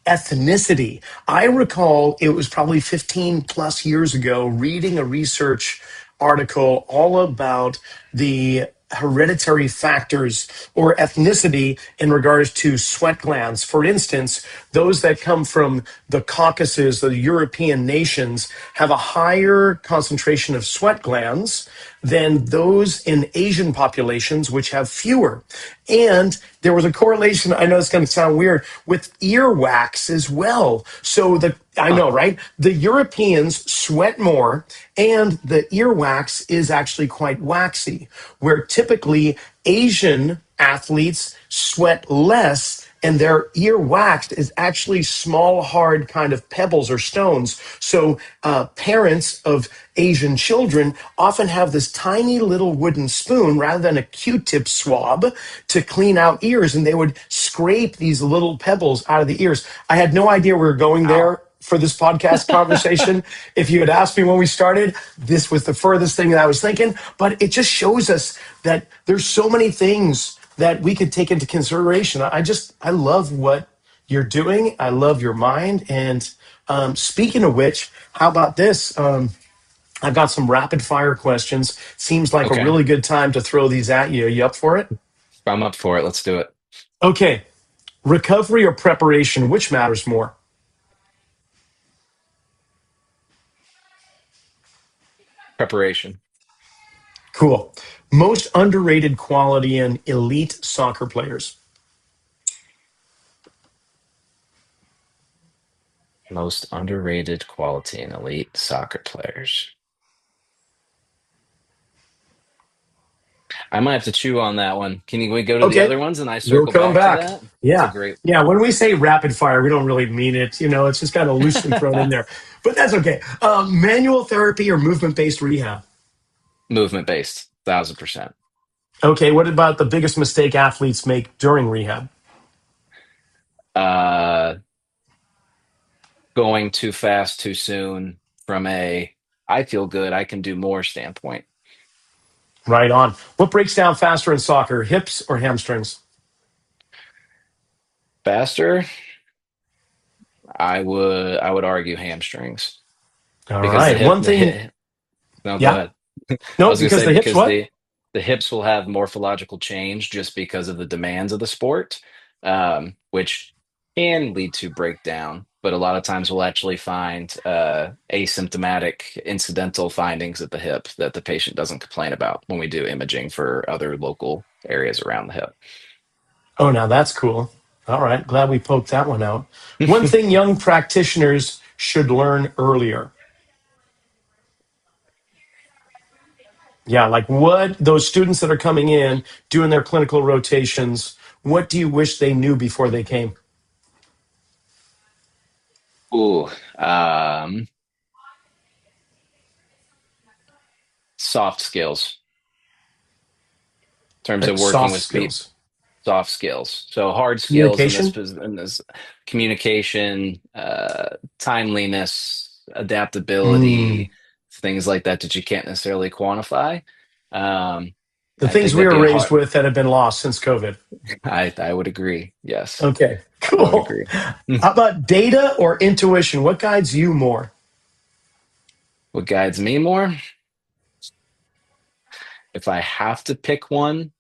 ethnicity. I recall it was probably 15 plus years ago reading a research article all about the hereditary factors or ethnicity in regards to sweat glands. For instance, those that come from the Caucasus, the European nations, have a higher concentration of sweat glands than those in Asian populations, which have fewer. And there was a correlation, I know it's going to sound weird, with earwax as well. So I
Huh.
know, right? The Europeans sweat more, and the earwax is actually quite waxy, where typically Asian athletes sweat less, and their ear wax is actually small, hard kind of pebbles or stones. So parents of Asian children often have this tiny little wooden spoon rather than a Q-tip swab to clean out ears, and they would scrape these little pebbles out of the ears. I had no idea we were going
Wow.
there for this podcast conversation. If you had asked me when we started, this was the furthest thing that I was thinking. But it just shows us that there's so many things that we could take into consideration. I love what you're doing. I love your mind. And speaking of which, how about this? I've got some rapid fire questions. Seems like a
Okay.
really good time to throw these at you. Are you up for it?
I'm up for it. Let's do it.
Okay. Recovery or preparation, which matters more?
Preparation.
Cool. Most underrated quality in elite soccer players.
Most underrated quality in elite soccer players. I might have to chew on that one. We go to the
Okay.
other ones and I
We'll
circle
come
back to
back.
that? It's a
Yeah.
great
Yeah. When we say rapid fire, we don't really mean it. It's just kind of loosely thrown in there, but that's okay. Manual therapy or movement based rehab?
movement based, 1000%.
Okay. What about the biggest mistake athletes make during rehab?
Uh, Going too fast too soon from I feel good, I can do more standpoint.
Right on. What breaks down faster in soccer, hips or hamstrings?
Faster, I would argue hamstrings
All
because
right. One
the
thing.
hip no, go
Yeah.
ahead. I
No,
was gonna
because
say
the hips
because
what?
the hips will have morphological change just because of the demands of the sport, which can lead to breakdown. But a lot of times we'll actually find asymptomatic incidental findings at the hip that the patient doesn't complain about when we do imaging for other local areas around the
Oh, now that's cool. All right. Glad we poked that one out. One
hip.
thing young practitioners should learn earlier. Yeah. Like what those students that are coming in doing their clinical rotations, what do you wish they knew before they came?
Ooh, um, soft skills in terms of working
Soft
with people.
skills.
Soft skills. So hard skills in
Communication.
in this communication, timeliness,
Mm.
adaptability, things like that that you can't necessarily quantify. Um,
The
I
things
think
we
that'd
were
be a
raised
hard.
with that have been lost since COVID.
I would agree. Yes,
Okay,
I would
cool.
agree.
How about data or intuition? What guides you more?
What guides me more? If I have to pick one,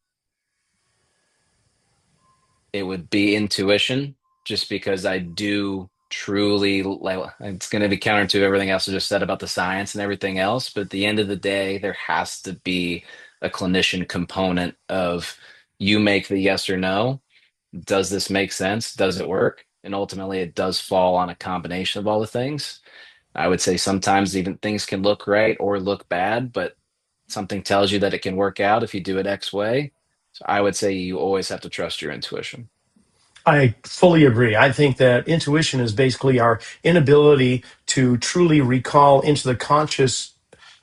it would be intuition, just because I do truly like it's going to be counter to everything else I just said about the science and everything else. But at the end of the day, there has to be a clinician component of you make the yes or no. Does this make sense? Does it work? And ultimately, it does fall on a combination of all the things. I would say sometimes even things can look right or look bad, but something tells you that it can work out if you do it X way. So I would say you always have to trust your intuition.
I fully agree. I think that intuition is basically our inability to truly recall into the conscious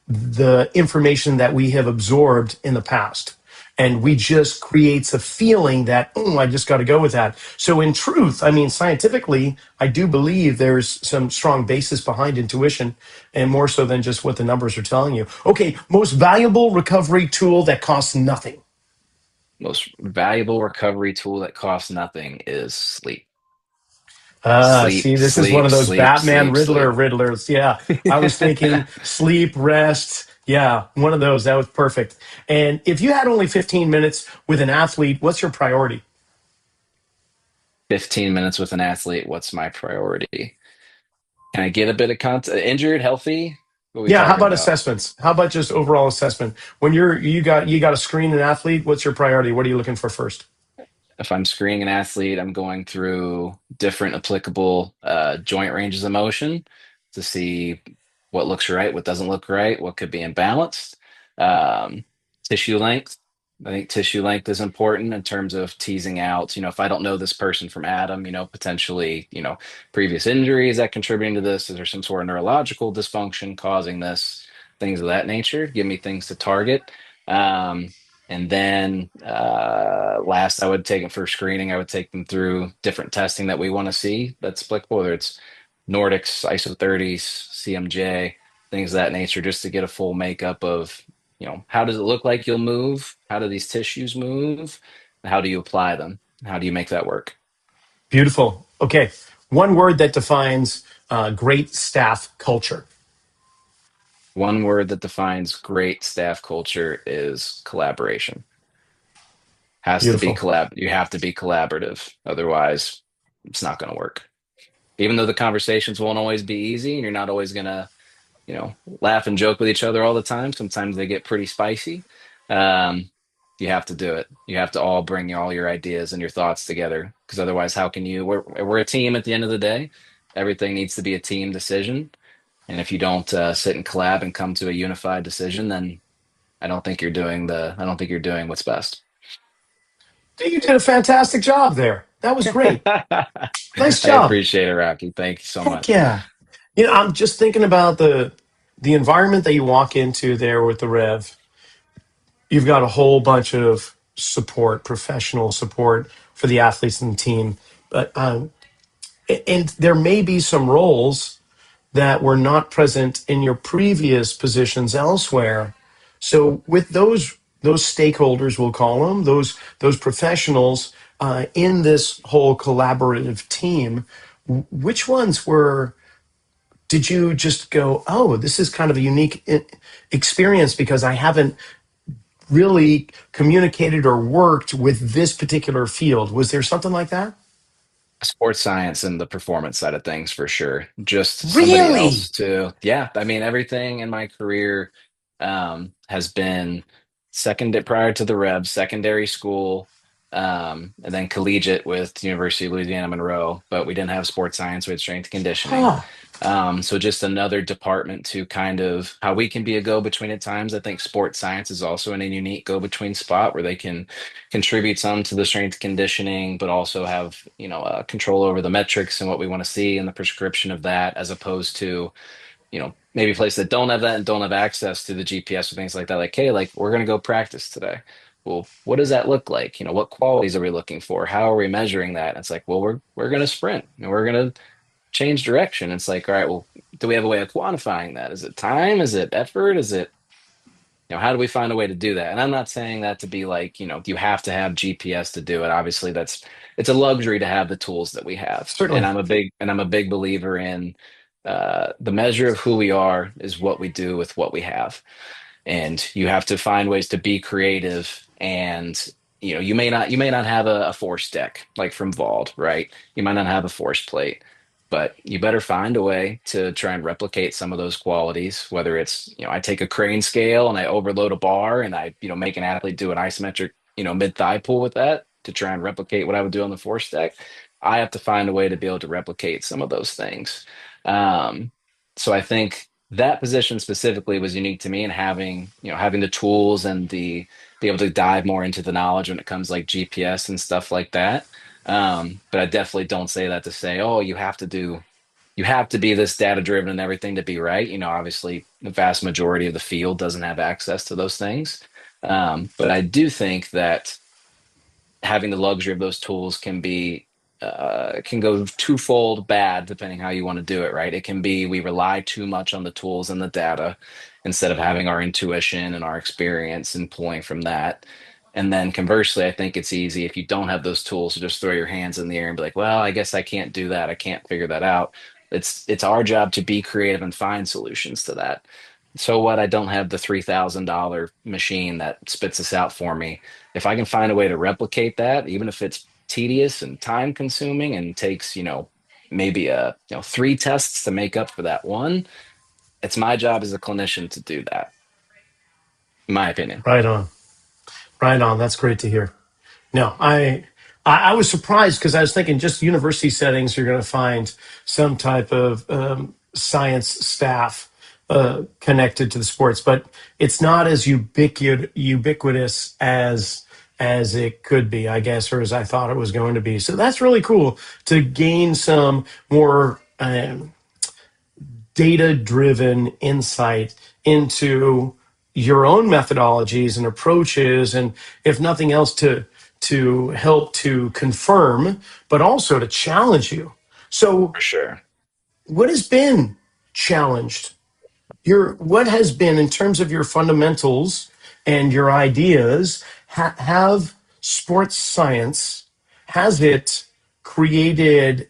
the information that we have absorbed in the past. And we just creates a feeling that, oh, I just got to go with that. So in truth, I mean, scientifically, I do believe there's some strong basis behind intuition and more so than just what the numbers are telling you. Okay, most valuable recovery tool that costs nothing.
Most valuable recovery tool that costs nothing is sleep.
See,
Sleep,
this is one
sleep,
of those
sleep,
Batman
sleep,
Riddler
sleep.
riddlers. Yeah, I was thinking sleep, rest. Yeah, one of those. That was perfect. And if you had only 15 minutes with an athlete, what's your priority?
15 minutes with an athlete, what's my priority? Can I get a bit of content? Injured, healthy? What are we
Yeah, how
talking
about
about?
assessments? How about just overall assessment? When you got to screen an athlete, what's your priority? What are you looking for first?
If I'm screening an athlete, I'm going through different applicable joint ranges of motion to see what looks right, what doesn't look right, what could be imbalanced. Um, Tissue length. I think tissue length is important in terms of teasing out, if I don't know this person from Adam, potentially, previous injuries that contributing to this. Is there some sort of neurological dysfunction causing this? Things of that nature. Give me things to target. Um, and then last, I would take them for screening. I would take them through different testing that we want to see that's applicable, whether it's Nordics, ISO 30s, CMJ, things of that nature, just to get a full makeup of, how does it look like you'll move? How do these tissues move? How do you apply them? How do you make that work?
Beautiful. Okay, one word that defines great staff culture.
One word that defines great staff culture is collaboration. Has to be
Beautiful.
collab. You have to be collaborative. Otherwise, it's not going to work. Even though the conversations won't always be easy and you're not always gonna, laugh and joke with each other all the time. Sometimes they get pretty spicy. Um, you have to do it. You have to all bring all your ideas and your thoughts together, because otherwise, how can you? We're a team at the end of the day. Everything needs to be a team decision, and if you don't sit and collab and come to a unified decision, then I don't think you're doing what's best.
You did a fantastic job there. That was great.
I
Nice job.
appreciate it, Rocky. Thank you so
Heck
much.
yeah. I'm just thinking about the environment that you walk into there with the Rev. You've got a whole bunch of support, professional support for the athletes and the team. But and there may be some roles that were not present in your previous positions elsewhere. So with those stakeholders, we'll call them those professionals in this whole collaborative team, which ones were? Did you just go, oh, this is kind of a unique experience because I haven't really communicated or worked with this particular field? Was there something like that?
Sports science and the performance side of things for sure. Just somebody
Really?
else to, yeah. I mean, everything in my career has been second prior to the Rebs, secondary school, and then collegiate with University of Louisiana Monroe. But we didn't have sports science; we had strength and conditioning.
Huh.
So just another department to kind of how we can be a go-between at times. I think sports science is also in a unique go-between spot where they can contribute some to the strength conditioning, but also have, control over the metrics and what we want to see and the prescription of that, as opposed to, maybe places that don't have that and don't have access to the GPS or things like that. Like, hey, like we're going to go practice today. Well, what does that look like? What qualities are we looking for? How are we measuring that? And it's like, well, we're going to sprint and we're going to change direction. It's like, all right, well, do we have a way of quantifying that? Is it time? Is it effort? Is it, how do we find a way to do that? And I'm not saying that to be like, you have to have GPS to do it. Obviously, it's a luxury to have the tools that we have. And
Certainly.
I'm a big believer in the measure of who we are is what we do with what we have, and you have to find ways to be creative. And you may not have a force deck like from Vault, right? You might not have a force plate, but you better find a way to try and replicate some of those qualities. Whether it's, I take a crane scale and I overload a bar and I make an athlete do an isometric mid thigh pull with that to try and replicate what I would do on the force deck. I have to find a way to be able to replicate some of those things. Um, so I think that position specifically was unique to me, and having the tools and the be able to dive more into the knowledge when it comes like GPS and stuff like that. But I definitely don't say that to say, oh, you have to be this data driven and everything to be right. Obviously the vast majority of the field doesn't have access to those things. But I do think that having the luxury of those tools can go twofold bad depending how you want to do it, right? It can be we rely too much on the tools and the data instead of having our intuition and our experience and pulling from that. And then conversely, I think it's easy if you don't have those tools to just throw your hands in the air and be like, well, I guess I can't do that. I can't figure that out. It's our job to be creative and find solutions to that. So what? I don't have the $3,000 machine that spits this out for me. If I can find a way to replicate that, even if it's tedious and time consuming and takes, maybe three tests to make up for that one, it's my job as a clinician to do that, in my opinion.
Right on. Right on. That's great to hear. No, I was surprised because I was thinking just university settings, you're going to find some type of science staff connected to the sports, but it's not as ubiquitous as it could be, I guess, or as I thought it was going to be. So that's really cool to gain some more data driven insight into your own methodologies and approaches, and if nothing else to help to confirm but also to challenge you. So
For sure.
what has been challenged, your what has been in terms of your fundamentals and your ideas, have sports science, has it created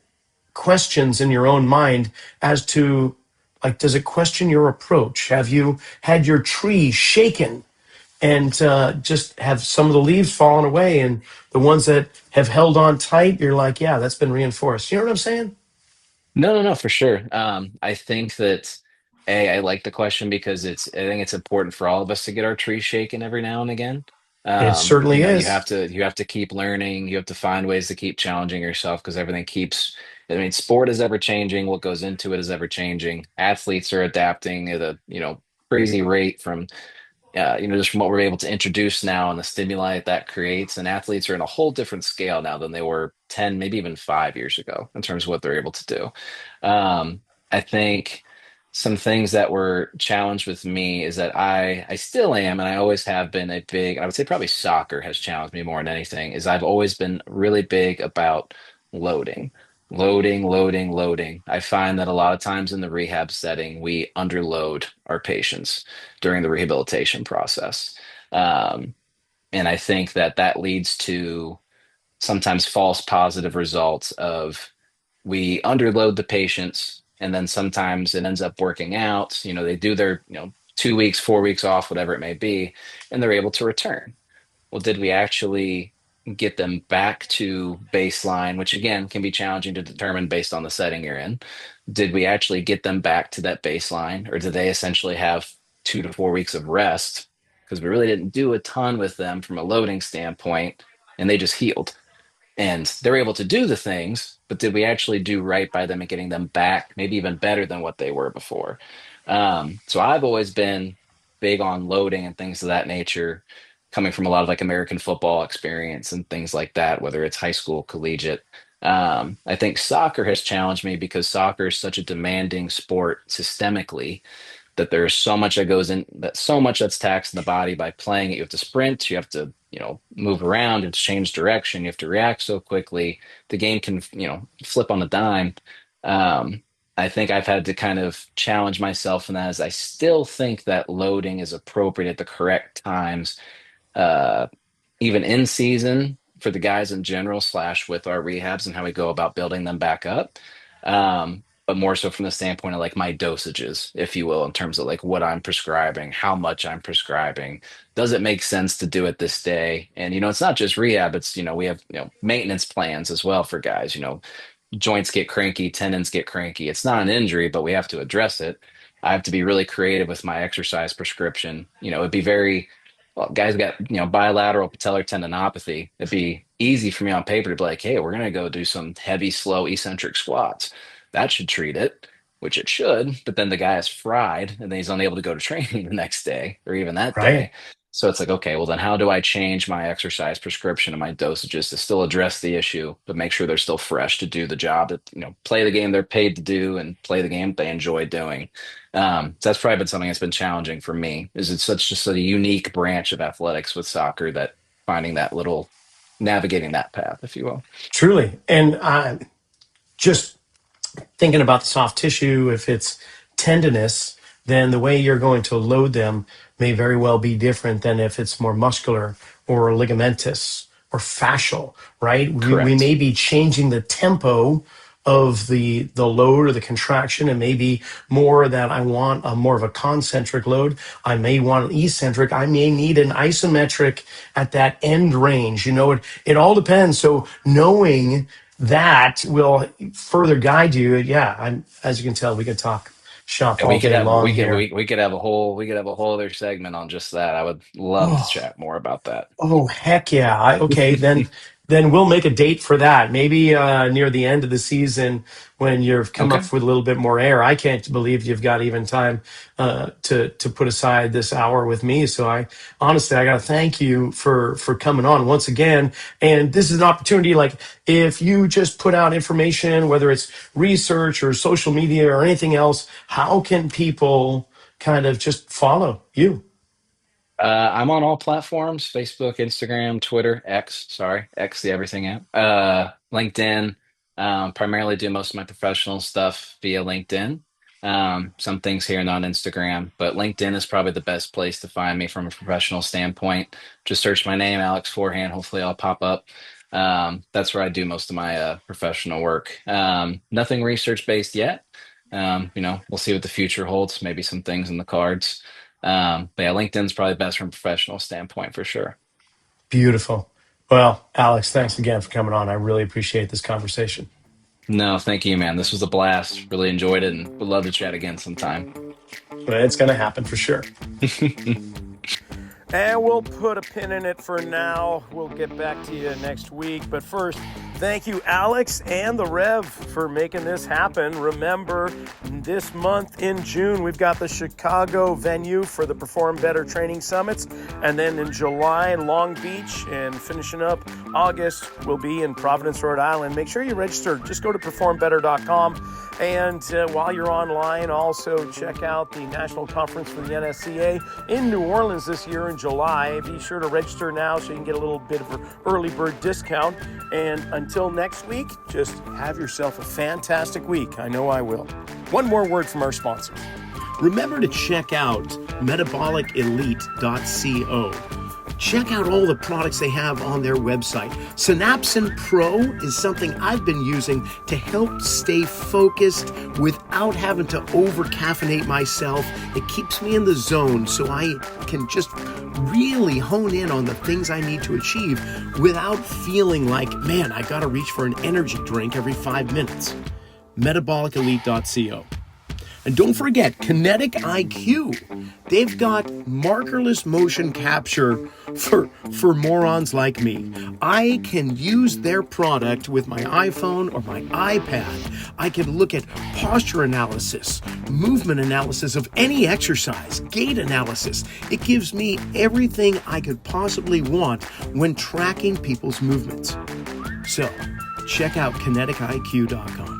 questions in your own mind as to, like, does it question your approach? Have you had your tree shaken and just have some of the leaves fallen away, and the ones that have held on tight, you're like, yeah, that's been reinforced. You know what I'm saying?
No, no, no, for sure. I think that I like the question because I think it's important for all of us to get our trees shaken every now and again.
It certainly
You have
is.
to keep learning. You have to find ways to keep challenging yourself because everything keeps. I mean, sport is ever changing. What goes into it is ever changing. Athletes are adapting at a crazy rate from just from what we're able to introduce now and the stimuli that creates. And athletes are in a whole different scale now than they were 10, maybe even 5 years ago in terms of what they're able to do. I think some things that were challenged with me is that I still am, and I always have been a big, I would say probably soccer has challenged me more than anything, is I've always been really big about loading. Loading, loading, loading. I find that a lot of times in the rehab setting, we underload our patients during the rehabilitation process. Um, and I think that leads to sometimes false positive results of we underload the patients and then sometimes it ends up working out. They do their 2 weeks, 4 weeks off, whatever it may be, and they're able to return. Well, did we actually get them back to baseline, which again can be challenging to determine based on the setting you're in? Did we actually get them back to that baseline, or did they essentially have 2 to 4 weeks of rest because we really didn't do a ton with them from a loading standpoint and they just healed? And they're able to do the things, but did we actually do right by them and getting them back, maybe even better than what they were before? So I've always been big on loading and things of that nature, coming from a lot of like American football experience and things like that, whether it's high school, collegiate. I think soccer has challenged me because soccer is such a demanding sport systemically that there's so much that goes in, that so much that's taxed in the body by playing it. You have to sprint, you have to, move around, you have to change direction, you have to react so quickly. The game can, flip on a dime. Um, I think I've had to kind of challenge myself in that, as I still think that loading is appropriate at the correct times, uh, even in season for the guys in general, slash with our rehabs and how we go about building them back up. But more so from the standpoint of like my dosages, if you will, in terms of like what I'm prescribing, how much I'm prescribing. Does it make sense to do it this day? And, it's not just rehab, it's, we have, maintenance plans as well for guys, joints get cranky, tendons get cranky. It's not an injury, but we have to address it. I have to be really creative with my exercise prescription. It'd be very, well, guys got, bilateral patellar tendinopathy. It'd be easy for me on paper to be like, hey, we're going to go do some heavy, slow, eccentric squats. That should treat it, which it should. But then the guy is fried and then he's unable to go to training the next day or even that
Right.
day. So it's like, okay, well, then how do I change my exercise prescription and my dosages to still address the issue, but make sure they're still fresh to do the job that, play the game they're paid to do and play the game they enjoy doing. So that's probably been something that's been challenging for me, is it's such just a unique branch of athletics with soccer, that finding that little, navigating that path, if you will.
Truly. And just thinking about the soft tissue, if it's tendinous, then the way you're going to load them may very well be different than if it's more muscular or ligamentous or fascial, right? We
Correct.
may be changing the tempo of the load or the contraction, and maybe more that I want a more of a concentric load. I may want an eccentric. I may need an isometric at that end range. It all depends. So knowing that will further guide you. Yeah, as you can tell, we could talk shop
And
all day long here.
we could have a whole other segment on just that. I would love to
Oh,
chat more about that.
oh, heck yeah. Okay, then we'll make a date for that. Maybe near the end of the season when you've come
Okay.
up with a little bit more air. I can't believe you've got even time to put aside this hour with me. So I honestly, I got to thank you for coming on once again. And this is an opportunity, like if you just put out information, whether it's research or social media or anything else, how can people kind of just follow you?
I'm on all platforms: Facebook, Instagram, Twitter, X, the everything app, LinkedIn. Primarily do most of my professional stuff via LinkedIn. Some things here and on Instagram, but LinkedIn is probably the best place to find me from a professional standpoint. Just search my name, Alex Forehan. Hopefully, I'll pop up. That's where I do most of my professional work. Nothing research based yet. We'll see what the future holds. Maybe some things in the cards. But yeah, LinkedIn's probably best from a professional standpoint for sure.
Beautiful. Well, Alex, thanks again for coming on. I really appreciate this conversation.
No, thank you, man. This was a blast. Really enjoyed it and would love to chat again sometime.
It's going to happen for sure.
Okay.
And we'll put a pin in it for now. We'll get back to you next week. But first, thank you, Alex and the Rev, for making this happen. Remember, this month in June, we've got the Chicago venue for the Perform Better Training Summits. And then in July, Long Beach. And finishing up August, we'll be in Providence, Rhode Island. Make sure you register. Just go to performbetter.com. And while you're online, also check out the National Conference for the NSCA in New Orleans this year in July. Be sure to register now so you can get a little bit of an early bird discount. And until next week, just have yourself a fantastic week. I know I will. One more word from our sponsors. Remember to check out metabolicelite.co. Check out all the products they have on their website. Synapsin Pro is something I've been using to help stay focused without having to over-caffeinate myself. It keeps me in the zone so I can just really hone in on the things I need to achieve without feeling like, man, I gotta reach for an energy drink every 5 minutes. Metabolicelite.co. And don't forget, Kinetic IQ. They've got markerless motion capture for morons like me. I can use their product with my iPhone or my iPad. I can look at posture analysis, movement analysis of any exercise, gait analysis. It gives me everything I could possibly want when tracking people's movements. So, check out kineticiq.com.